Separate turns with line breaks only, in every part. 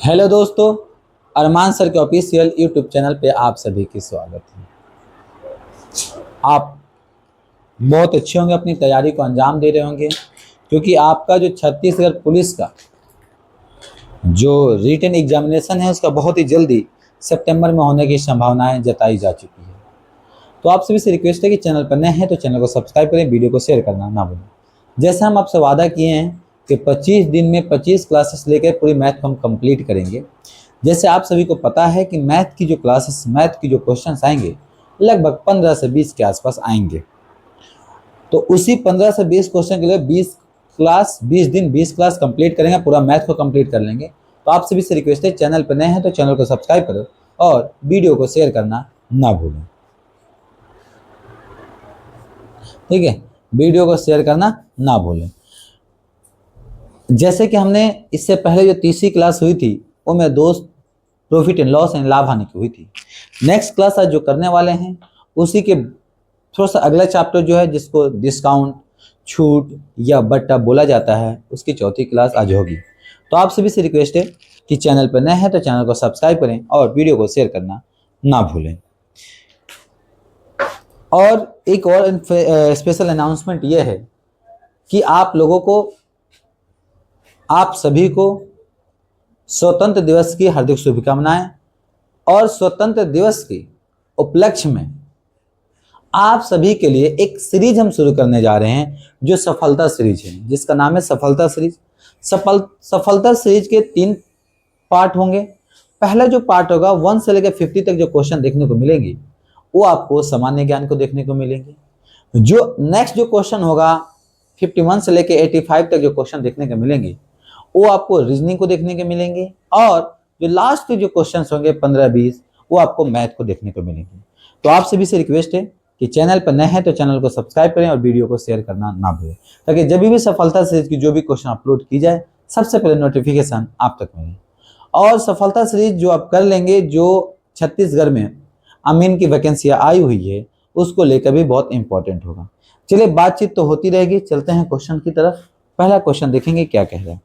Hello दोस्तों, अरमान sir के official YouTube channel पे आप सभी की स्वागत है। आप बहुत अच्छे होंगे, अपनी तैयारी को अंजाम दे रहे होंगे, क्योंकि आपका जो छत्तीसगढ़ पुलिस का जो रिटन एग्जामिनेशन है उसका बहुत ही जल्दी सितंबर में होने की संभावनाएं जताई जा चुकी है। तो आप सभी से रिक्वेस्ट है कि चैनल पर नए हैं तो चैनल को सब्सक्राइब करें, वीडियो को शेयर करना ना भूलें। जैसे हम आपसे वादा किए हैं कि 25 दिन में 25 क्लासेस लेकर पूरी मैथ को हम कंप्लीट करेंगे। जैसे आप सभी को पता है कि मैथ की जो क्लासेस, मैथ की जो क्वेश्चंस आएंगे लगभग 15 से 20 के आसपास आएंगे। तो उसी 15 से 20 क्वेश्चन के लिए 20 दिन 20 क्लास कंप्लीट करेंगे, पूरा मैथ को कंप्लीट कर लेंगे। तो आप सभी से रिक्वेस्ट है, चैनल पर नए हैं तो चैनल को सब्सक्राइब करो और वीडियो को शेयर करना ना भूलें। ठीक है, वीडियो को शेयर करना ना भूलें। जैसे कि हमने इससे पहले जो तीसरी क्लास हुई थी वो मेरे दोस्त प्रॉफिट एंड लॉस यानी लाभ हानि की हुई थी। नेक्स्ट क्लास आज जो करने वाले हैं उसी के थोड़ा सा अगला चैप्टर जो है, जिसको डिस्काउंट, छूट या बट्टा बोला जाता है, उसकी चौथी क्लास आज होगी। तो आप सभी से रिक्वेस्ट है कि चैनल पर नए हैं तो चैनल को सब्सक्राइब करें और वीडियो को शेयर करना ना भूलें। और एक और स्पेशल अनाउंसमेंट ये है कि आप सभी को स्वतंत्र दिवस की हार्दिक शुभकामनाएं। और स्वतंत्र दिवस के उपलक्ष्य में आप सभी के लिए एक सीरीज हम शुरू करने जा रहे हैं जो सफलता सीरीज है, जिसका नाम है सफलता सीरीज। सफलता सीरीज के 3 पार्ट होंगे। पहला जो पार्ट होगा 1 से लेकर 50 तक जो क्वेश्चन देखने को मिलेंगे वो आपको सामान्य ज्ञान को देखने को मिलेंगे। जो नेक्स्ट जो क्वेश्चन होगा 51 से लेकर 85 तक जो क्वेश्चन देखने को मिलेंगे वो आपको रीजनिंग को देखने को मिलेंगे। और जो लास्ट के जो क्वेश्चंस होंगे 15-20 वो आपको मैथ को देखने को मिलेंगे। तो आप सभी से रिक्वेस्ट है कि चैनल पर नए हैं तो चैनल को सब्सक्राइब करें और वीडियो को शेयर करना ना भूलें, ताकि जब भी सफलता सीरीज की जो भी क्वेश्चन अपलोड की जाए सबसे पहले नोटिफिकेशन आप तक मिले। और सफलता सीरीज जो आप कर लेंगे, जो छत्तीसगढ़ में अमीन की वैकेंसियाँ आई हुई है उसको लेकर भी बहुत इंपॉर्टेंट होगा। चलिए, बातचीत तो होती रहेगी, चलते हैं क्वेश्चन की तरफ। पहला क्वेश्चन देखेंगे क्या कह रहा है।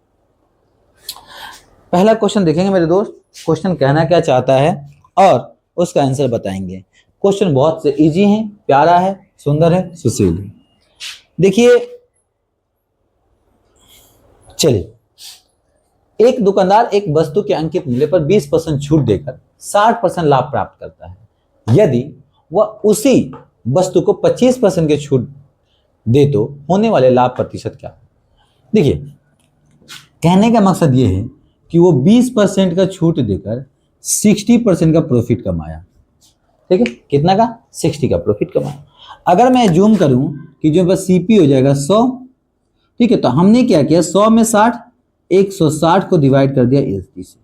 पहला क्वेश्चन देखेंगे मेरे दोस्त, क्वेश्चन कहना क्या चाहता है और उसका आंसर बताएंगे। क्वेश्चन बहुत से इजी है, प्यारा है, सुंदर है, सुशील है। देखिए, चलिए, एक दुकानदार एक वस्तु के अंकित मूल्य पर 20% छूट देकर 60% लाभ प्राप्त करता है। यदि वह उसी वस्तु को 25% की छूट दे तो होने वाले लाभ प्रतिशत क्या? देखिए, कहने का मकसद यह है कि वो 20% का छूट देकर 60% का प्रॉफिट कमाया। ठीक है, कितना का? 60 का प्रॉफिट कमाया। अगर मैं जूम करूं कि जो बस सीपी हो जाएगा 100। ठीक है, तो हमने क्या किया, 100 में 60, 160 को डिवाइड कर दिया 80 से।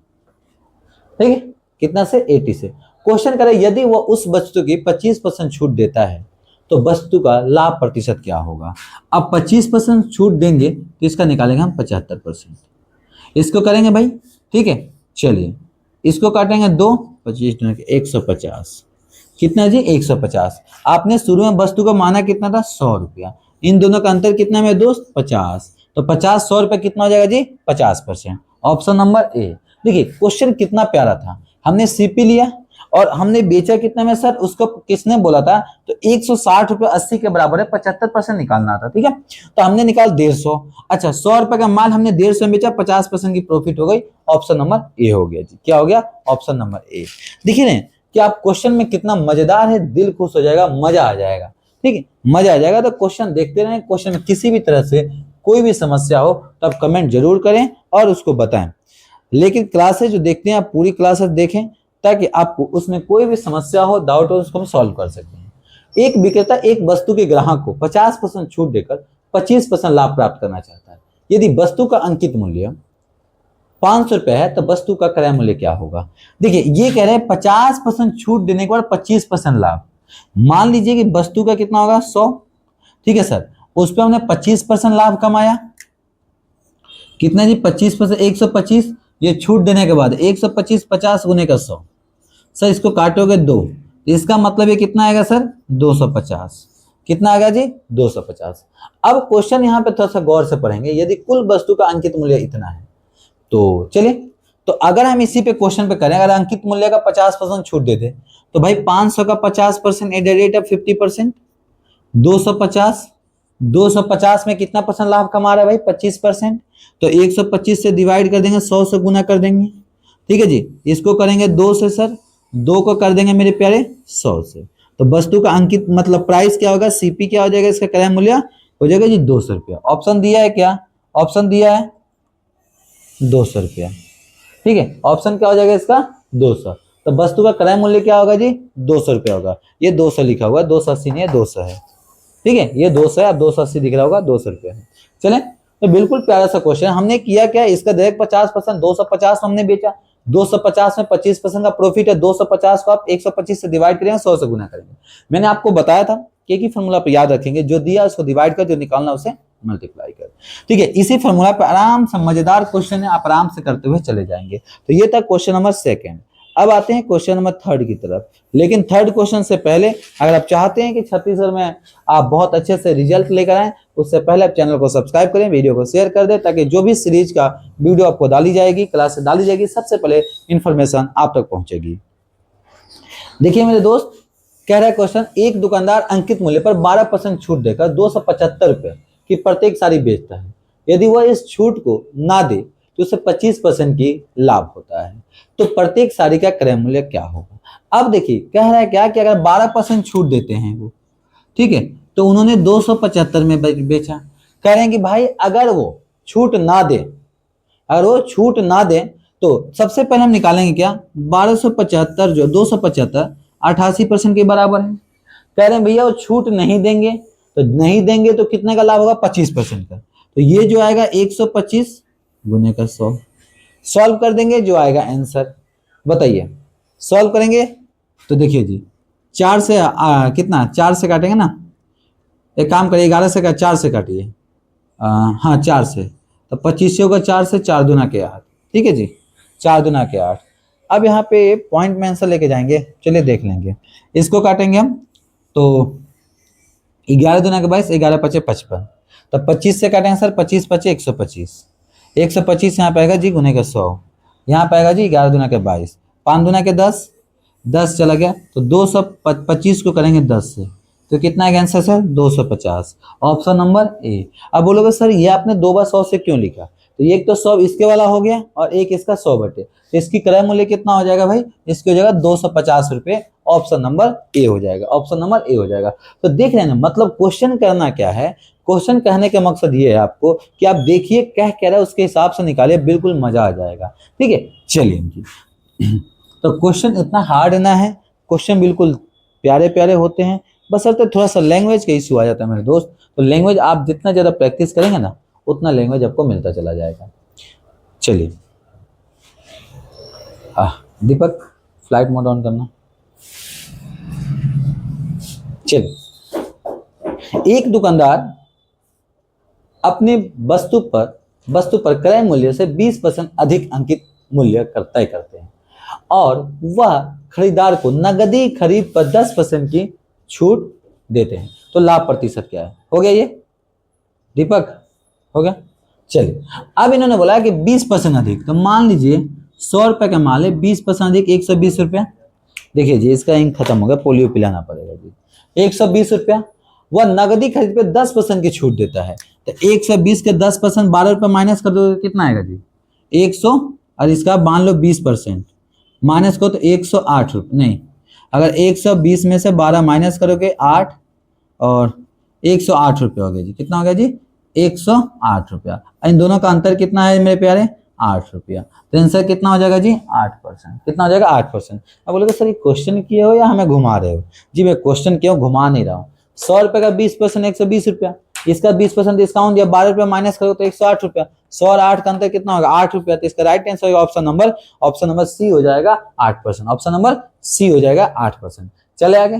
ठीक है, कितना से? 80 से। क्वेश्चन करे यदि वो उस वस्तु की 25% छूट देता है तो वस्तु का लाभ प्रतिशत क्या होगा। अब 25% छूट देंगे तो इसका निकालेंगे हम 75%। इसको करेंगे भाई। ठीक है, चलिए इसको काटेंगे 2, 25 150। कितना जी? 150। आपने शुरू में वस्तु का माना कितना था? 100 रुपया। इन दोनों का अंतर कितना है मेरे दोस्त? 50। तो 50 100 रुपया कितना हो जाएगा जी? 50%। Option number A. देखिए, क्वेश्चन कितना प्यारा था। हमने सीपी लिया और हमने बेचा कितना में सर? उसको किसने बोला था? तो 160 रुपये 80 के बराबर है, 75% निकालना था। ठीक है, तो हमने निकाल 150। अच्छा, 100 रुपए का माल हमने 150 में बेचा, 50% की प्रॉफिट हो गई। ऑप्शन नंबर ए हो गया जी। क्या हो गया? Option number A. देखिए ना कि आप क्वेश्चन में कितना मजेदार है, दिल खुश हो जाएगा, मजा आ जाएगा। ठीक है, मजा आ जाएगा। तो क्वेश्चन देखते रहें। क्वेश्चन में किसी भी तरह से कोई भी समस्या हो तो आप कमेंट जरूर करें और उसको बताएं। लेकिन क्लासेज जो देखते हैं आप पूरी क्लासेस देखें, ताकि आपको उसमें कोई भी समस्या हो, डाउट हो, उसको हम सॉल्व कर सकें। एक विक्रेता एक वस्तु के ग्राहक को 50% छूट देकर 25% लाभ प्राप्त करना चाहता है। यदि वस्तु का अंकित मूल्य 500 रुपए है तो वस्तु का क्रय मूल्य क्या होगा? देखिए, ये कह रहे हैं 50% छूट देने के बाद 25% लाभ। मान लीजिए कि वस्तु का कितना होगा? 100। ठीक है सर, उस पर हमने 25% लाभ कमाया। कितना जी? 25%, 125। ये छूट देने के बाद 125, 50 गुने का 100। सर इसको काटोगे 2, इसका मतलब ये कितना आएगा सर? 250। कितना आएगा जी? 250। अब क्वेश्चन यहाँ पे थोड़ा सा गौर से पढ़ेंगे। यदि कुल वस्तु का अंकित मूल्य इतना है तो चलिए तो अगर हम इसी पे क्वेश्चन पे करें, अगर अंकित मूल्य का 50% छूट देते तो भाई 500 का 50% एट द रेट ऑफ 50%, 250, 250 में कितना परसेंट लाभ कमा रहा है भाई 25%। तो 125 से डिवाइड कर देंगे, 100 से गुना कर देंगे, ठीक है जी। इसको करेंगे 2 से सर, 2 को कर देंगे मेरे प्यारे 100 से। तो वस्तु का अंकित मतलब प्राइस क्या होगा, सीपी क्या हो जाएगा, इसका क्रय मूल्य हो जाएगा जी 200 रुपया। ऑप्शन दिया है क्या, ऑप्शन दिया है 200 रुपया, ठीक है। ऑप्शन क्या हो जाएगा इसका 200। तो वस्तु का क्रय मूल्य क्या होगा जी 200 रुपया होगा। ये 200 लिखा हुआ है, 280 नहीं है 200 है, ठीक है। ये 200 है, 280 दिख रहा होगा, 200 रुपया है। चलें, तो बिल्कुल प्यारा सा क्वेश्चन। हमने किया क्या, इसका डायरेक्ट 50%, 250 हमने बेचा, 250 में 25% का प्रॉफिट है। 250 को आप 125 से डिवाइड करेंगे, 100 से गुना करेंगे। मैंने आपको बताया था कि एक ही फॉर्मूला पर याद रखेंगे, जो दिया उसको डिवाइड कर, जो निकालना उसे मल्टीप्लाई कर, ठीक है। इसी फॉर्मूला पे आराम से मजेदार क्वेश्चन है, आप आराम से करते हुए चले जाएंगे। तो ये था क्वेश्चन नंबर 2। अब आते हैं क्वेश्चन नंबर 3 की तरफ। लेकिन 3rd क्वेश्चन से पहले, अगर आप चाहते हैं कि छत्तीसगढ़ में आप बहुत अच्छे से रिजल्ट लेकर आए, उससे पहले आप चैनल को सब्सक्राइब करें, वीडियो को शेयर कर दें, ताकि जो भी सीरीज का वीडियो आपको डाली जाएगी, क्लास डाली जाएगी, सबसे पहले इंफॉर्मेशन आप तक पहुंचेगी। देखिए मेरे दोस्त, कह रहा है क्वेश्चन, एक दुकानदार अंकित मूल्य पर 12% छूट देकर 275 रुपए की प्रत्येक साड़ी बेचता है। यदि वह इस छूट को ना दे तो उसे 25% की लाभ होता है। तो प्रत्येक साड़ी का क्रय मूल्य क्या होगा। अब देखिए कह रहा है क्या कि अगर 12% छूट देते हैं वो, ठीक है, तो उन्होंने 275 में बेचा। कह रहे हैं कि भाई अगर वो छूट ना दे, अगर वो छूट ना दे तो सबसे पहले हम निकालेंगे क्या, 1275 जो 275 88% के बराबर है। कह रहे हैं भैया वो छूट नहीं देंगे, तो नहीं देंगे तो कितने का लाभ होगा 25% का। तो ये जो आएगा 125 गुने का 100, सॉल्व कर देंगे, जो आएगा आंसर। बताइए सॉल्व करेंगे तो देखिए जी 4 से कितना 4 से काटेंगे ना, एक काम करिए 11 से 4 से काटिए, हाँ 4 से, तो 25 होगा 4 से, 4 दूना के 8, ठीक है जी, 4 दूना के 8। अब यहाँ पे पॉइंट में आंसर लेके जाएंगे, चलिए देख लेंगे। इसको काटेंगे हम तो 11 दूना के 22, 11 पचे 55, तो 25 से काटेंगे सर, 25 पचे 125, 125 यहाँ पाएगा जी गुने का 100, यहाँ पाएगा जी 11 दूना के 22, 5 दूना के 10, 10 चला गया, तो 225 को करेंगे 10 से, तो कितना है answer sir 250, option number A. अब बोलोगे सर ये आपने 2 बार 100 से क्यों लिखा, तो एक तो 100 इसके वाला हो गया और एक इसका 100 बटे, तो इसकी क्रय मूल्य कितना हो जाएगा भाई, इसकी हो जाएगा 250 रुपये। ऑप्शन नंबर ए हो जाएगा, ऑप्शन नंबर ए हो जाएगा। तो देख रहे हैं ना, मतलब क्वेश्चन करना क्या है, क्वेश्चन कहने का मकसद ये है आपको कि आप देखिए कह रहा है उसके हिसाब से निकालिए, बिल्कुल मजा आ जाएगा, ठीक है। चलिए जी, तो क्वेश्चन इतना हार्ड ना है, क्वेश्चन बिल्कुल प्यारे प्यारे होते हैं, बस तो थोड़ा सा लैंग्वेज का इशू आ जाता है मेरे दोस्त। तो लैंग्वेज आप जितना ज़्यादा प्रैक्टिस करेंगे ना, उतना लैंग्वेज आपको मिलता चला जाएगा। चलिए दीपक फ्लाइट मोड ऑन करना। चलिए, एक दुकानदार अपने वस्तु पर क्रय मूल्य से 20% अधिक अंकित मूल्य तय करते हैं और वह खरीदार को नगदी खरीद पर 10% की छूट देते हैं। तो लाभ प्रतिशत क्या है, हो गया ये दीपक, हो गया। चलिए, अब इन्होंने बोला कि 20% अधिक, तो मान लीजिए 100 रुपए का माल है, 20% अधिक 120 रुपया। देखिए जी इसका इंक खत्म हो गया, पोलियो पिलाना पड़ेगा जी। 120 रुपया, वह नगदी खरीद पे 10% की छूट देता है। तो 120 के 10% 12 रुपये माइनस कर दो तो कितना आएगा जी 100, और इसका मान लो 20% माइनस करो तो 108 रुपये, नहीं, अगर 120 में से 12 माइनस करोगे 8 और 108 रुपये हो गया जी। कितना हो गया जी 108 रुपया। इन दोनों का अंतर कितना है मेरे प्यारे 8 रुपया। तो आंसर कितना हो जाएगा जी 8%। कितना हो जाएगा 8%। अब बोलोगे सर ये क्वेश्चन किए हो या हमें घुमा रहे हो, जी मैं क्वेश्चन क्यों घुमा नहीं रहा हूँ। 100 रुपये का 20% 120 रुपया, इसका 20% डिस्काउंट दिया 12 रुपया माइनस करो तो 108 रुपया, 100 और 8 का अंतर कितना होगा 8 रुपया। तो इसका right answer option number C हो जाएगा 8%। ऑप्शन नंबर सी हो जाएगा 8%। चले आगे,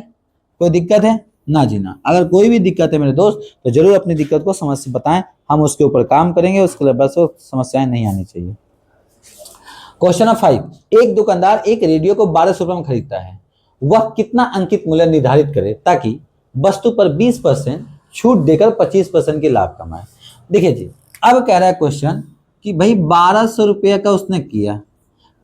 कोई दिक्कत है ना जी ना। अगर कोई भी दिक्कत है मेरे दोस्त तो जरूर अपनी दिक्कत को समस्या बताएं, हम उसके ऊपर काम करेंगे, उसके लिए बस वो समस्याएं नहीं आनी चाहिए। क्वेश्चन नंबर 5, एक दुकानदार एक रेडियो को 1200 रुपये में खरीदता है, वह कितना अंकित मूल्य निर्धारित करे ताकि वस्तु पर 20% छूट देकर 25% की लाभ कमाए। देखिए जी, अब कह रहा है क्वेश्चन कि भाई 1200 रुपये का उसने किया,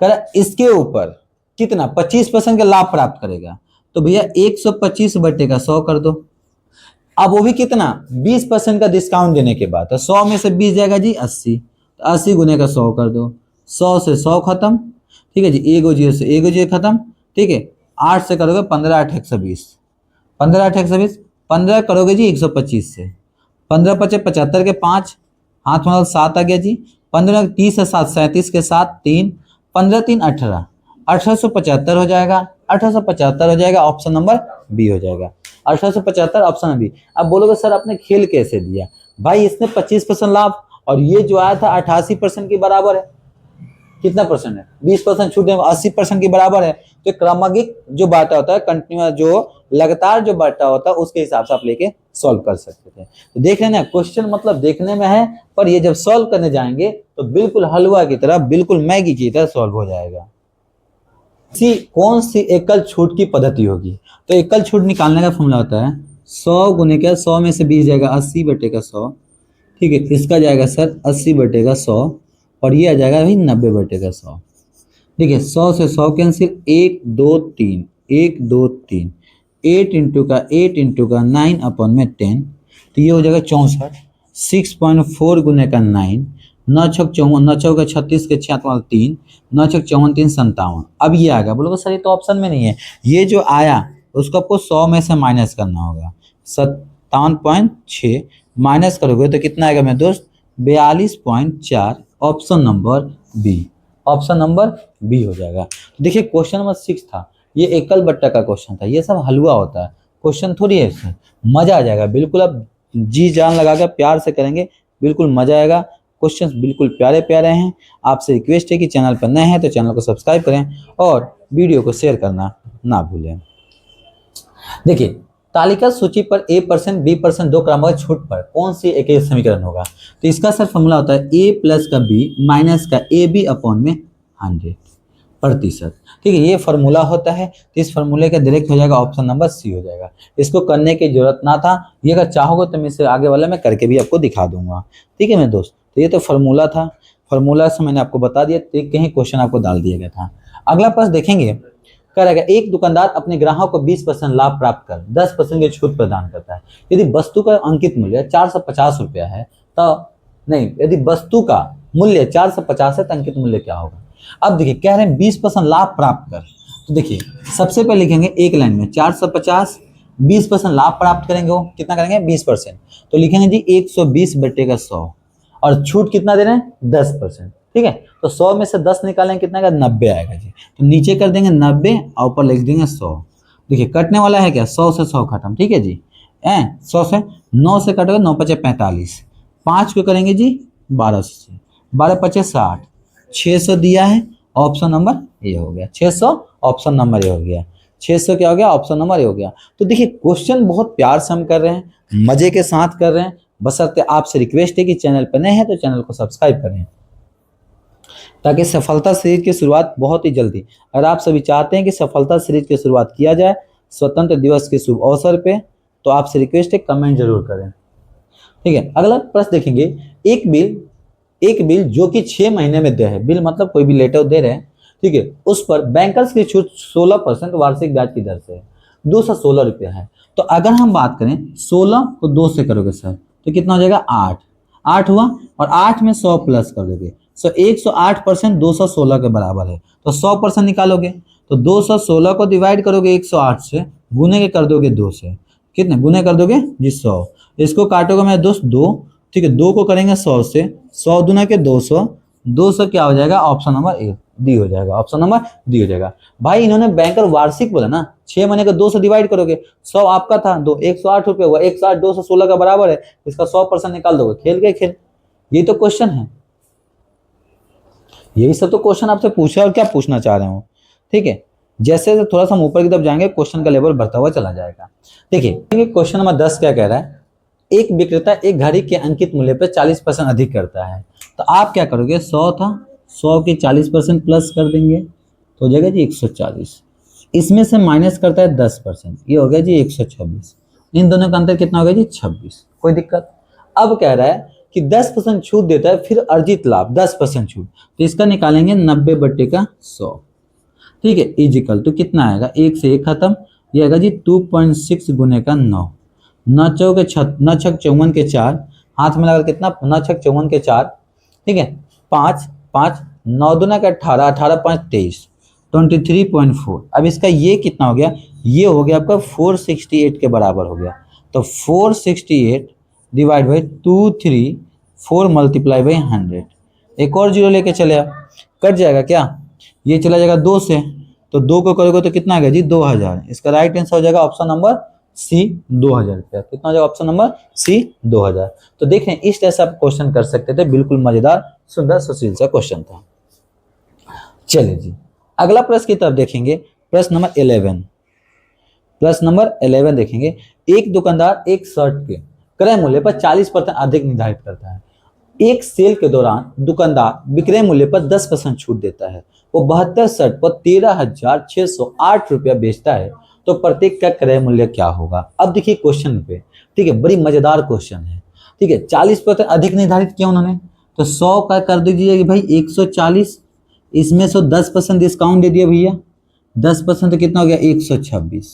कर इसके ऊपर कितना 25% का लाभ प्राप्त करेगा, तो भैया 125 बटे का 100 कर दो। अब वो भी कितना 20% का डिस्काउंट देने के बाद, तो 100 में से 20 जाएगा जी 80, तो 80 गुने का 100 कर दो। 100 से 100 खत्म, ठीक है जी, एगो जीरो से एगो जीरो खत्म, ठीक है। 8 से करोगे 15 8 120, 15 8 120, 15 करोगे जी 125 से, 15 पचे 75 के 5, हाथ में 7 आ गया जी, 15 30 से 7 37 के 7 3, 15 3 18, 1875 हो जाएगा, 1875 हो जाएगा, ऑप्शन नंबर बी हो जाएगा। 1875 ऑप्शन बी। अब बोलोगे सर आपने खेल कैसे दिया? भाई इसने 25% लाभ और ये जो आया था 88% के बराबर है। कितना परसेंट है? 20% छूट 80% के बराबर है। तो क्रमांकित जो बांटा होता है, कंटिन्यूअस जो लगातार जो बांटा होता है, उसके हिसाब से आप लेके सॉल्व कर सकते थे। तो देख रहे हैं ना, क्वेश्चन मतलब देखने में है, पर ये जब सॉल्व करने जाएंगे तो बिल्कुल हलवा की तरह, बिल्कुल मैगी की तरह सॉल्व हो जाएगा। कौन सी एकल छूट की पद्धति होगी? तो एकल छूट निकालने का फॉर्मूला होता है 100 गुने का 100 में से 20 जाएगा 80 बटे का 100, ठीक है। इसका जाएगा सर 80 बटे का 100 और ये आ जाएगा भाई 90 बटे का 100, ठीक है। 100 से 100 कैंसिल, 1 2 3 1 2 3, 8 इंटू का 8 इंटू का 9 अपॉन में 10, तो ये हो जाएगा 64। 6.4 गुने का 9, 9 छक 54, 9 चौका 36 के 6 3, 9 छक 54 3 57। अब ये आ गया, बोलोगे सर ये तो ऑप्शन में नहीं है। ये जो आया उसको आपको 100 में से माइनस करना होगा। 57.6 माइनस करोगे तो कितना आएगा मेरे दोस्त? 42.4, option number B, option number B हो जाएगा। तो देखिए क्वेश्चन नंबर 6 था, ये एकल बट्टा का क्वेश्चन था। ये सब हलवा होता है, क्वेश्चन थोड़ी है इसमें। मजा आ जाएगा, बिल्कुल आप जी जान लगा कर प्यार से करेंगे, बिल्कुल मजा आएगा। क्वेश्चंस बिल्कुल प्यारे प्यारे हैं। आपसे रिक्वेस्ट है कि चैनल पर नए हैं तो चैनल को सब्सक्राइब करें और वीडियो को शेयर करना ना भूलें। देखिए तालिका सूची पर A% B% दो क्रमांक छूट पर कौन सी एक समीकरण होगा? तो इसका सर फॉर्मूला होता है A प्लस का B माइनस का AB अपॉन में 100%, ठीक है। ये फार्मूला होता है, तो इस फार्मूले का डायरेक्ट हो जाएगा ऑप्शन नंबर सी हो जाएगा। इसको करने की जरूरत ना था, ये अगर चाहोगे तो मैं इससे आगे वाला मैं करके भी आपको दिखा दूंगा, ठीक है मेरे दोस्त। तो ये तो फार्मूला था, फार्मूला से मैंने आपको बता दिया, तो कहीं क्वेश्चन आपको डाल दिया गया था। अगला प्रश्न देखेंगे, करेगा एक दुकानदार अपने ग्राहक को 20% लाभ प्राप्त कर 10% की छूट प्रदान करता है। यदि वस्तु का अंकित मूल्य 450 रुपया है तो नहीं, यदि वस्तु का मूल्य 450 है तो अंकित मूल्य क्या होगा? अब देखिए कह रहे हैं 20% लाभ प्राप्त कर, तो देखिए सबसे पहले लिखेंगे एक लाइन में 450, 20% लाभ प्राप्त करेंगे, वो कितना करेंगे 20%, तो लिखेंगे जी 120 बटे का 100 और छूट कितना दे रहे हैं 10%, ठीक है। तो 100 में से 10 निकालेंगे कितना आएगा 90 आएगा जी। तो नीचे कर देंगे 90 और ऊपर लिख देंगे 100। देखिए कटने वाला है क्या, 100 से 100 खत्म, ठीक है जी। 100 से 9 से कटोगे 9 पचे 45, 5 को करेंगे जी 12 से, 12 पचे 60, 600 दिया है, ऑप्शन नंबर ए हो गया। 600 ऑप्शन नंबर ए हो गया। 600 क्या हो गया? ऑप्शन नंबर ए हो गया। तो देखिए क्वेश्चन बहुत प्यार से हम कर रहे हैं, मजे के साथ कर रहे हैं, बशर्ते आपसे रिक्वेस्ट है कि चैनल पर नए हैं तो चैनल को सब्सक्राइब करें ताकि सफलता सीरीज की शुरुआत बहुत ही जल्दी, अगर आप सभी चाहते हैं कि सफलता सीरीज की शुरुआत किया जाए स्वतंत्र दिवस के शुभ अवसर पे, तो आपसे रिक्वेस्ट है कमेंट जरूर करें, ठीक है। अगला प्रश्न देखेंगे, एक बिल जो कि 6 महीने में दे है, बिल मतलब कोई भी लेटर दे रहे हैं, ठीक है, उस पर बैंकर्स की छूट 16% वार्षिक ब्याज की दर से 216 रुपया है। तो अगर हम बात करें 16 को 2 से करोगे सर तो कितना हो जाएगा 8 हुआ, और 8 में 100 प्लस कर दोगे, 108% 216 के बराबर है। तो 100% निकालोगे तो 216 को डिवाइड करोगे 108 से, गुने के कर दोगे 2 से, कितने गुने कर दोगे जी 100, इसको काटोगे मेरे दोस्त 2, ठीक है, 2 को करेंगे 100 से, 100 दुना के 200, 200 क्या हो जाएगा? ऑप्शन नंबर ए डी हो जाएगा, ऑप्शन नंबर डी हो जाएगा। भाई इन्होंने बैंकर वार्षिक बोला ना, 6 महीने का 2 से डिवाइड करोगे, 100 आपका था, 108 रुपये हुआ, 108 216 का बराबर है, इसका 100% निकाल दोगे, खेल गए खेल। यही तो क्वेश्चन है, यही सब तो क्वेश्चन आपसे पूछा और क्या पूछना चाह रहे हो, ठीक है। जैसे थोड़ा सा हम ऊपर की तरफ जाएंगे क्वेश्चन का लेवल बढ़ता हुआ चला जाएगा। देखिए क्वेश्चन नंबर 10 क्या कह रहा है, एक विक्रेता एक घड़ी के अंकित मूल्य पर 40% अधिक करता है, तो आप क्या करोगे? 100 था, 100 की 40% प्लस कर देंगे तो हो जाएगा जी 140, इसमें से माइनस करता है 10%, ये हो गया जी 126, इन दोनों का अंतर कितना हो गया जी 26, कोई दिक्कत? अब कह रहा है कि 10% छूट देता है फिर अर्जित लाभ 10% छूट, तो इसका निकालेंगे 90/100। ठीक है, इजिकल तो कितना आएगा, 1 से 1 खत्म, ये आएगा जी 2.6 गुने का 9, 9 चौके 54 के 4, हाथ में लगा कितना 9 छक 54 के 4, ठीक है 5 5 9 दूना का 18, 18 5 23, 23.4। अब इसका ये कितना हो गया, ये हो गया आपका 468 के बराबर हो गया। तो 468 डिवाइड बाई 234 मल्टीप्लाई बाई 100, एक और जीरो लेके चले आप, कट जाएगा क्या, ये चला जाएगा 2 से, तो 2 को करोगे तो कितना आ गया जी 2000। इसका राइट आंसर हो जाएगा ऑप्शन नंबर सी 2000 रुपया। कितना हो जाएगा ऑप्शन नंबर सी 2000। तो देखें इस तरह से आप क्वेश्चन कर सकते थे, बिल्कुल मजेदार सुंदर सुशील सा क्वेश्चन था। चलिए जी अगला प्रश्न की तरफ देखेंगे, प्रश्न नंबर 11। प्रश्न नंबर 11 देखेंगे, एक दुकानदार एक शर्ट के क्रय मूल्य पर 40% अधिक निर्धारित करता है। एक सेल के दौरान दुकानदार विक्रय मूल्य पर 10% छूट देता है। वो 72 शर्ट पर 13,608 रुपया बेचता है, तो प्रत्येक का क्रय मूल्य क्या होगा। अब देखिए क्वेश्चन पे, ठीक है बड़ी मजेदार क्वेश्चन है, ठीक है 40% अधिक निर्धारित किया उन्होंने, तो 100 का कर दीजिए कि भाई 140, इसमें से 10% डिस्काउंट दे दिया भैया, 10% तो कितना हो गया 126,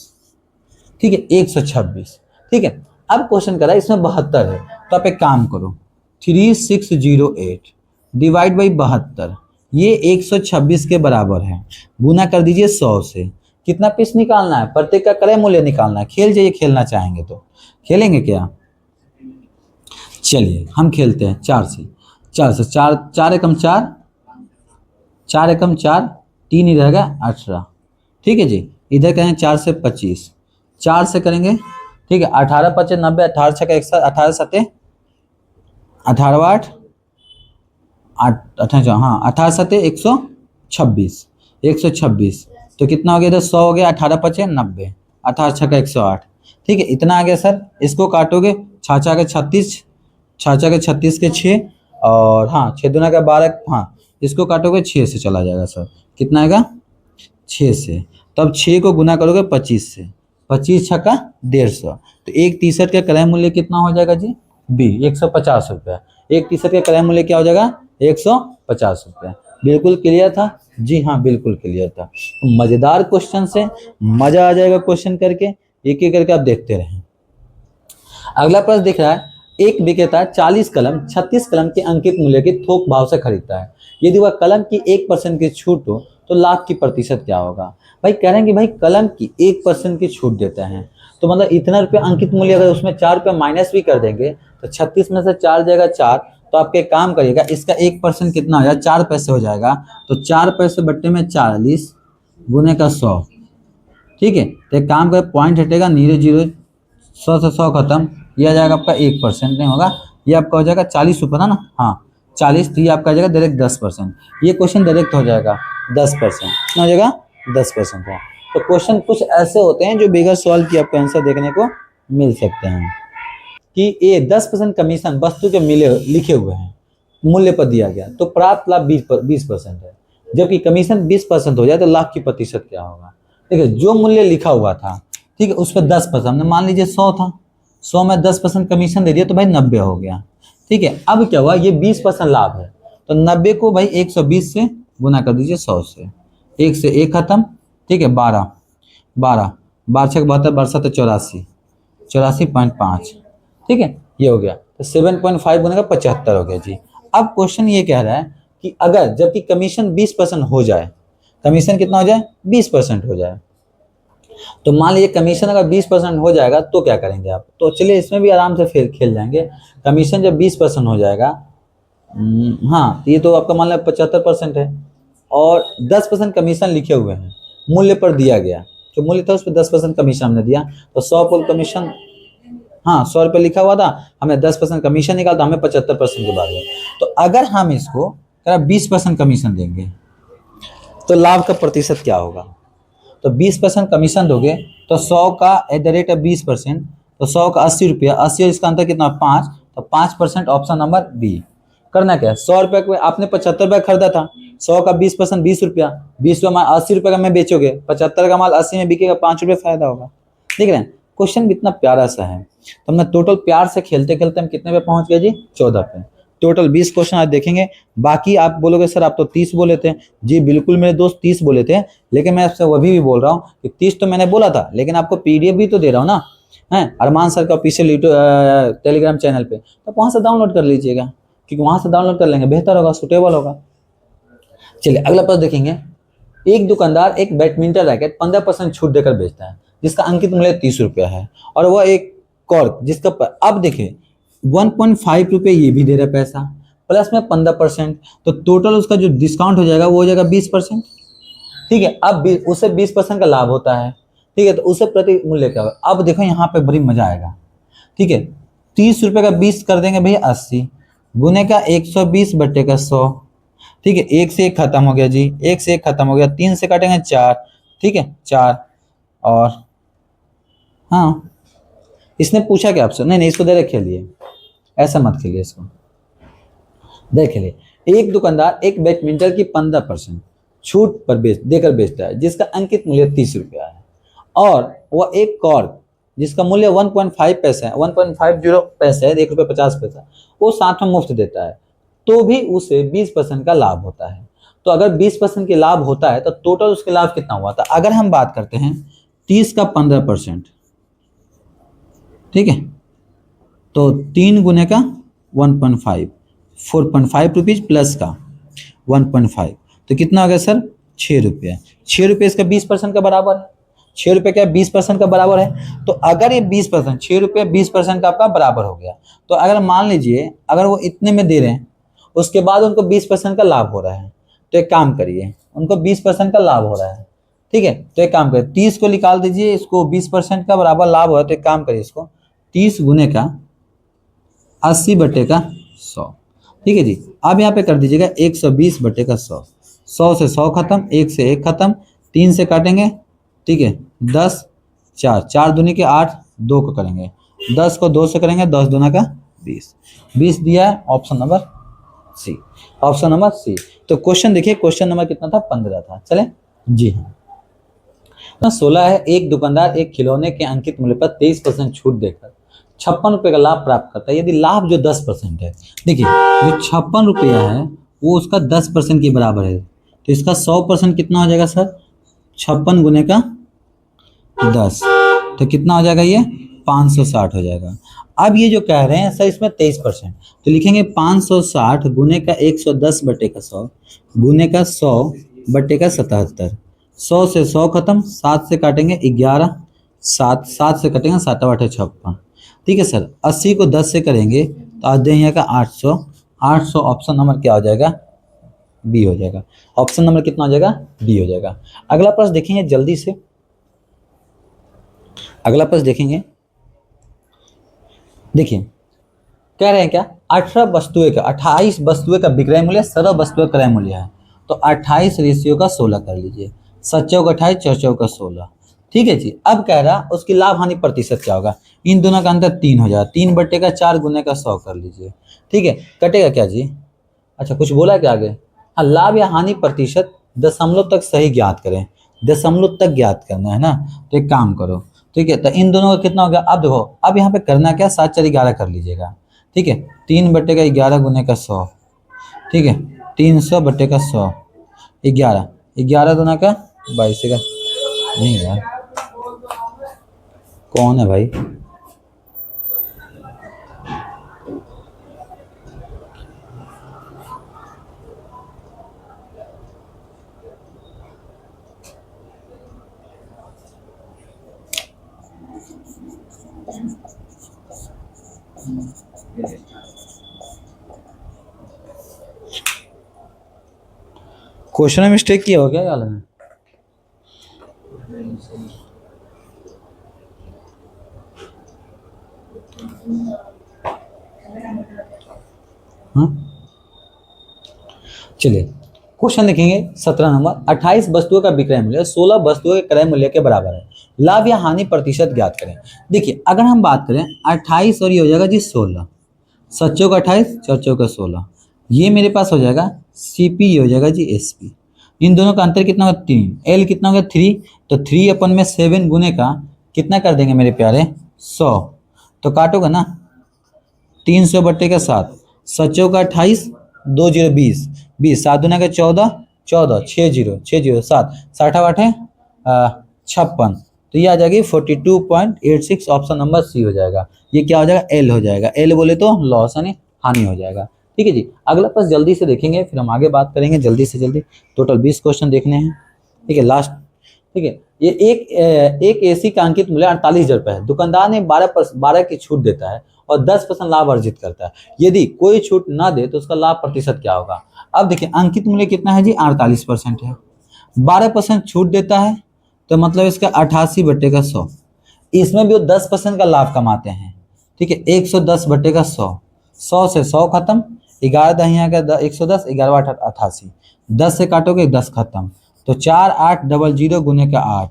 ठीक है 126, ठीक है। अब क्वेश्चन कर रहा है इसमें 72 है, तो आप एक काम करो 3608 डिवाइड बाई 72, ये 126 के बराबर है, गुना कर दीजिए 100 से। कितना पीस निकालना है, प्रत्येक का क्रय मूल्य निकालना है। खेल जाइए, खेलना चाहेंगे तो खेलेंगे क्या, चलिए हम खेलते हैं 4 से 4 4 एकम 4, 4 एकम 4, 3 ही रहेगा 18, ठीक है जी। इधर करेंगे 4 से 25, 4 से करेंगे, ठीक है 18 5 90, 18 6 1 18 7 18 8 18, हाँ 18 7 126, 126, तो कितना हो गया इधर 100 हो गया, 18 5 90, 18 6 108, ठीक है इतना आ गया सर। इसको काटोगे 6 6 के 36, 6 6 के 36 के 6, और हाँ 6 दूना का 12, हाँ इसको काटोगे 6 से चला जाएगा सर, कितना आएगा 6 से। तब 6 को गुना करोगे 25 से, 25 छक्का 150, तो एक टी शर्ट का क्रय मूल्य कितना हो जाएगा जी बी 150 रुपया। एक टी शर्ट का क्रय मूल्य क्या हो जाएगा 150 रुपया। बिल्कुल क्लियर था जी, हाँ बिल्कुल क्लियर था। तो मजेदार क्वेश्चन से मजा आ जाएगा क्वेश्चन करके, एक एक करके आप देखते रहें। अगला प्रश्न दिख रहा है, एक विक्रेता 40 कलम 36 कलम के अंकित मूल्य के थोक भाव से खरीदता है। यदि वह कलम की 1% की छूट हो तो लाभ की प्रतिशत क्या होगा। भाई कह रहे हैं कि भाई कलम की 1% की छूट देते हैं, तो मतलब इतना रुपया अंकित मूल्य, अगर उसमें 4 रुपया माइनस भी कर देंगे तो 36 में से 4 जाएगा 4, तो आपके काम करिएगा इसका 1% कितना हो जाएगा 4 पैसे हो जाएगा, तो 4 पैसे बट्टे में 40 गुने का 100, ठीक है। तो एक काम कर, पॉइंट हटेगा नीचे 0, 100 से 100 खत्म, यह आ जाएगा आपका 1% नहीं होगा, ये आपका हो जाएगा 40 रुपये था ना, हाँ 40, तो ये आपका हो जाएगा डायरेक्ट 10%। ये क्वेश्चन डायरेक्ट हो जाएगा 10%, कितना हो जाएगा 10% है। तो क्वेश्चन कुछ ऐसे होते हैं जो बगैर सॉल्व किए आपको आंसर देखने को मिल सकते हैं कि ये 10% कमीशन वस्तु के मिले लिखे हुए हैं, मूल्य पर दिया गया, तो प्राप्त लाभ 20% है, जबकि कमीशन 20% हो जाए तो लाभ की प्रतिशत क्या होगा। देखिए जो मूल्य लिखा हुआ था, ठीक है उस पर 10%, हमने मान लीजिए 100 था, 100 में 10% कमीशन दे दिया तो भाई 90 हो गया, ठीक है। अब क्या हुआ, ये 20% लाभ है, तो 90 को भाई 120 से गुना कर दीजिए 100 से, 1 से 1 खत्म, ठीक है 12 12 12 6 72 62 84 84.5, ठीक है ये हो गया, तो 7.5 गुना का 75 हो गया जी। अब क्वेश्चन ये कह रहा है कि अगर जबकि कमीशन 20% हो जाए, कमीशन कितना हो जाए 20% हो जाए, तो मान लीजिए कमीशन अगर 20% हो जाएगा तो क्या करेंगे आप। तो चलिए इसमें भी आराम से खेल जाएंगे। कमीशन जब 20% हो जाएगा, हाँ ये तो आपका मान लिया 75% है, और 10% कमीशन लिखे हुए हैं, मूल्य पर दिया गया, जो मूल्य था उस पर 10% कमीशन हमने दिया, तो 100 पर कमीशन, हाँ 100 रुपये लिखा हुआ था, हमें 10% कमीशन निकालता, हमें 75% के बाद। तो अगर हम इसको 20% कमीशन देंगे तो लाभ का प्रतिशत क्या होगा। तो 20% कमीशन दोगे तो 100 का @20%, तो 100 का 80 रुपया, 80 और इसका अंतर कितना 5, तो 5% ऑप्शन नंबर बी। करना क्या है, 100 रुपये को आपने 75 रुपये खरीदा था, 100 का 20% 20 रुपया, 20 रुपये माल 80 रुपये का मैं बेचोगे, 75 का माल 80 में बिकेगा, 5 रुपये फायदा होगा, ठीक है। क्वेश्चन भी इतना प्यारा सा है। तो हमने टोटल प्यार से खेलते खेलते हम कितने पे पहुंच गए जी, 14 पे। टोटल 20 क्वेश्चन आज देखेंगे। बाकी आप बोलोगे सर आप तो 30 बोले थे। जी बिल्कुल मेरे दोस्त 30 बोले थे, लेकिन मैं आपसे वही भी बोल रहा हूँ कि 30 तो मैंने बोला था, लेकिन आपको पीडीएफ भी तो दे रहा हूँ ना, है अरमान सर का ऑफिशियल यूट्यूब टेलीग्राम चैनल पे, तो वहां से डाउनलोड कर लीजिएगा, क्योंकि वहां से डाउनलोड कर लेंगे बेहतर होगा, सुटेबल होगा। चलिए अगला प्रश्न देखेंगे। एक दुकानदार एक बैडमिंटन रैकेट 15% छूट देकर बेचता है, जिसका अंकित मूल्य 30 रुपया है, और वह एक कॉर्क जिसका अब देखिए 1.5 रुपये ये भी दे रहा है पैसा, प्लस में 15%, तो टोटल उसका जो डिस्काउंट हो जाएगा वो हो जाएगा 20%। ठीक है, अब उसे 20% का लाभ होता है। ठीक है, तो उसे प्रति मूल्य क्या होगा। अब देखो यहाँ पे बड़ी मजा आएगा। ठीक है, 30 रुपये का 20 कर देंगे भैया 80, गुने का 120 बट्टे का 100। ठीक है, एक से एक खत्म हो गया जी, एक से एक खत्म हो गया, 3 से काटेंगे 4। ठीक है 4, और हाँ इसने पूछा क्या आपसे, नहीं इसको डायरेक्ट खेलिए, ऐसा मत खेलिए, इसको देख खेलिए। एक दुकानदार एक बैडमिंटन की 15% छूट पर देकर बेचता है, जिसका अंकित मूल्य 30 रुपया है, और वह एक कॉर्क जिसका मूल्य 1.5 पैसे है, 1.50 पैसे है, 1 रुपये 50 पैसा, वो साथ में मुफ्त देता है, तो भी उसे 20% का लाभ होता है। तो अगर 20% के लाभ होता है तो टोटल उसके लाभ कितना हुआ था। अगर हम बात करते हैं 30 का 15%, ठीक है, तो 3 गुने का 1.5, 4.5 रुपीज प्लस का 1.5, तो कितना हो गया सर 6 रुपये। 6 रुपये इसका 20% का बराबर है। 6 रुपये क्या 20% का बराबर है। तो अगर ये 20%, 6 रुपये 20% का आपका बराबर हो गया, तो अगर मान लीजिए अगर वो इतने में दे रहे हैं, उसके बाद उनको 20% का लाभ हो रहा है, तो एक काम करिए, उनको 20% का लाभ हो रहा है। ठीक है, तो एक काम करिए 30 को निकाल दीजिए, इसको 20% का बराबर लाभ हो रहा है, तो एक काम करिए इसको 30 गुने का 80 बटे का 100। ठीक है जी, अब यहाँ पे कर दीजिएगा 120 बटे का 100। 100 से 100 खत्म, 1 से 1 खत्म, 3 से काटेंगे, ठीक है 10, 4, 4 दूनी के 8, 2 को करेंगे, 10 को 2 से करेंगे, 10 दूना का 20, 20 दिया है option number C, option number C. तो क्वेश्चन देखिए, क्वेश्चन नंबर कितना था 15 था। चले जी हाँ, तो 16 है। एक दुकानदार एक खिलौने के अंकित मूल्य पर 23% छूट देकर 56 रुपये का लाभ प्राप्त करता है, यदि लाभ जो 10% है। देखिए जो 56 रुपया है वो उसका 10% के बराबर है, तो इसका 100% कितना हो जाएगा सर, 56 गुने का 10, तो कितना हो जाएगा ये 560 हो जाएगा। अब ये जो कह रहे हैं सर इसमें 23%, तो लिखेंगे 560 गुने का 110 बटे का 100 गुने का 100 बटे का 77। 100 से 100 खत्म, 7 से काटेंगे 11, 7 से कटेंगे 7 8 56। ठीक है सर, 80 को 10 से करेंगे तो आ जाएगा 800। 800 ऑप्शन नंबर क्या हो जाएगा, बी हो जाएगा। ऑप्शन नंबर कितना हो जाएगा, बी हो जाएगा। अगला प्रश्न देखेंगे जल्दी से, अगला प्रश्न देखेंगे। देखिए कह रहे हैं क्या, 18 वस्तुएं का 28 वस्तुएं का विक्रय मूल्य 17 वस्तुएं का क्रय मूल्य है, तो 28 रेशियो का 16 कर लीजिए, 7 चौक 28, 4 चौक 16। ठीक है जी, अब कह रहा उसकी लाभ हानि प्रतिशत क्या होगा, इन दोनों का अंतर 3 हो जाएगा, 3 बटे का 4 गुने का 100 कर लीजिए। ठीक है, कटेगा क्या जी, अच्छा कुछ बोला क्या आगे, हाँ लाभ या हानि प्रतिशत दशमलव तक सही ज्ञात करें, दशमलव तक ज्ञात करना है ना, तो एक काम करो। ठीक है, तो इन दोनों का कितना हो गया, अब देखो अब यहाँ पे करना क्या, 7 4 11 कर लीजिएगा। ठीक है, 3 बटे का 11 गुने का 100, ठीक है 300 बटे का 100, 11, 11 गुना का 22 का, नहीं यार कौन है भाई, क्वेश्चन में मिस्टेक किया हो क्या यार है? चलिए क्वेश्चन देखेंगे 17 नंबर, 28 वस्तुओं का विक्रय मूल्य 16 वस्तुओं के क्रय मूल्य के बराबर है, लाभ या हानि प्रतिशत ज्ञात करें। देखिए अगर हम बात करें 28 और ये हो जाएगा जी 16, 7 चौक 28, 4 चौक 16, ये मेरे पास हो जाएगा CP, ये हो जाएगा जी SP। इन दोनों का अंतर कितना होगा 3, L कितना होगा 3, तो 3 अपन में 7 गुने का कितना कर देंगे मेरे प्यारे, 100। तो काटोगे ना, 300 बट्टे का 7, 7 का 28, 2 0 20, 20 7 दूना का 14, 14 6 0 6 0 7, 60 8 है 56। तो ये आ जाएगी 42.86, ऑप्शन नंबर सी हो जाएगा। ये क्या हो जाएगा, एल हो जाएगा। एल बोले तो लॉस यानी हानि हो जाएगा। ठीक है जी, अगला प्रश्न जल्दी से देखेंगे, फिर हम आगे बात करेंगे जल्दी से जल्दी। टोटल 20 क्वेश्चन देखने हैं। ठीक है, लास्ट। ठीक है, ये एक एसी का अंकित मूल्य 48,000 रुपये है। दुकानदार ने 12 की छूट देता है और 10% लाभ अर्जित करता है। यदि कोई छूट ना दे तो उसका लाभ प्रतिशत क्या होगा। अब देखिए, अंकित मूल्य कितना है जी, 48% है। 12% छूट देता है तो मतलब इसका 88 बट्टे का 100। इसमें भी वो 10% का लाभ कमाते हैं। ठीक है, 110 बट्टे का 100, 100 से 100 खत्म, 11 दहिया का 110, 11 8 88, 10 से काटोगे 10 खत्म। तो 4 8 0 0 गुने का 8,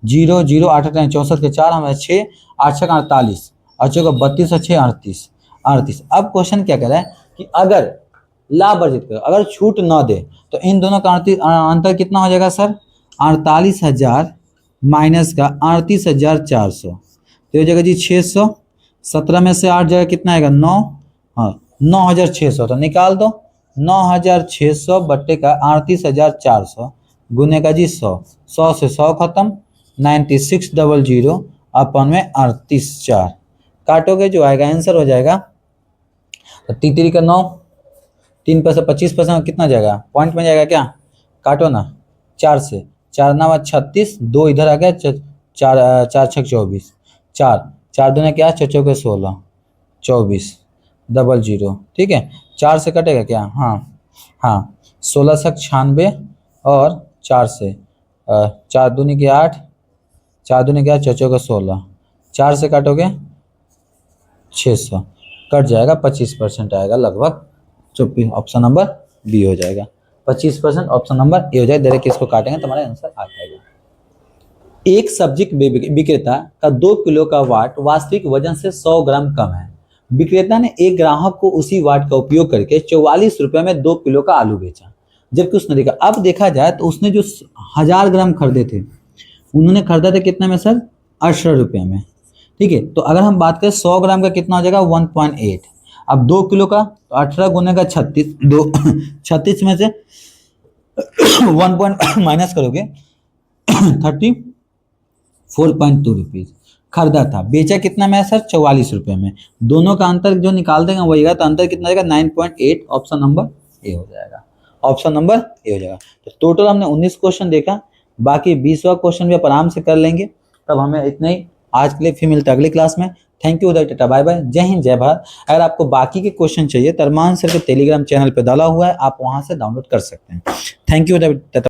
0 0 8 8 64 के 4 हमारे 6, 8 6 48, 8 का 32 और 6 38 38। अब क्वेश्चन क्या कह रहा है कि अगर लाभ अर्जित करो, अगर छूट ना दे तो इन दोनों का अंतर कितना हो जाएगा सर, 48,000 माइनस का 38,400, तो हो जाएगा जी 600। 17 में से 8 जगह कितना आएगा, 9, हाँ 9,600। तो निकाल दो, 9,600 बट्टे का 38,400 गुने का जी 100, 100 से 100 खत्म, 9600 अपन में 38,400 काटोगे, जो आएगा आंसर हो जाएगा। तो 3 का 9, 3 पर से 25% कितना जाएगा, पॉइंट में जाएगा क्या, काटो ना, 4 से 4 9 36, 2 इधर आ गया, 4 4 6 24, 4 4 दूना क्या, 4 4 16, 24 00। ठीक है, 4 से कटेगा क्या, हाँ हाँ, 16 से 96 और 4 से 4 दूनी के 8, 4 दूनी क्या, 4 4 16, 4 से काटोगे 600, कट जाएगा, 25% आएगा लगभग। चुप्पी, ऑप्शन नंबर बी हो जाएगा। 25% ऑप्शन नंबर ए हो जाएगा। डायरेक्ट इसको काटेंगे तो हमारा आंसर आ जाएगा। एक सब्जी विक्रेता का 2 किलो का वाट वास्तविक वजन से 100 ग्राम कम है। विक्रेता ने एक ग्राहक को उसी वाट का उपयोग करके 44 रुपए में 2 किलो का आलू बेचा, जबकि उसने देखा, अब देखा जाए तो उसने जो 1000 ग्राम खरीदे थे, उन्होंने खरीदा था कितने में सर, 18 रुपये में। ठीक है, तो अगर हम बात करें 100 ग्राम का कितना हो जाएगा, 1.8। अब 2 किलो का तो 18 गुने का 36, 2 36 में से 1 पॉइंट माइनस करोगे 34.2 रुपीज खरीदा था, बेचा कितना में सर, 44 रुपये में। दोनों का अंतर जो निकाल देंगे वही तो अंतर कितना जाएगा, 9.8, ऑप्शन नंबर ए हो जाएगा। ऑप्शन नंबर ए हो जाएगा। तो टोटल हमने 19 क्वेश्चन देखा, बाकी 20वां क्वेश्चन भी आप आराम से कर लेंगे। तब हमें इतना ही आज के लिए, फिर मिलते हैं अगली क्लास में। Thank you, tata, bye bye, जय हिंद, जय भारत। अगर आपको बाकी के क्वेश्चन चाहिए तो अरमान सर के टेलीग्राम चैनल पे डाला हुआ है, आप वहां से डाउनलोड कर सकते हैं। Thank you, Tata.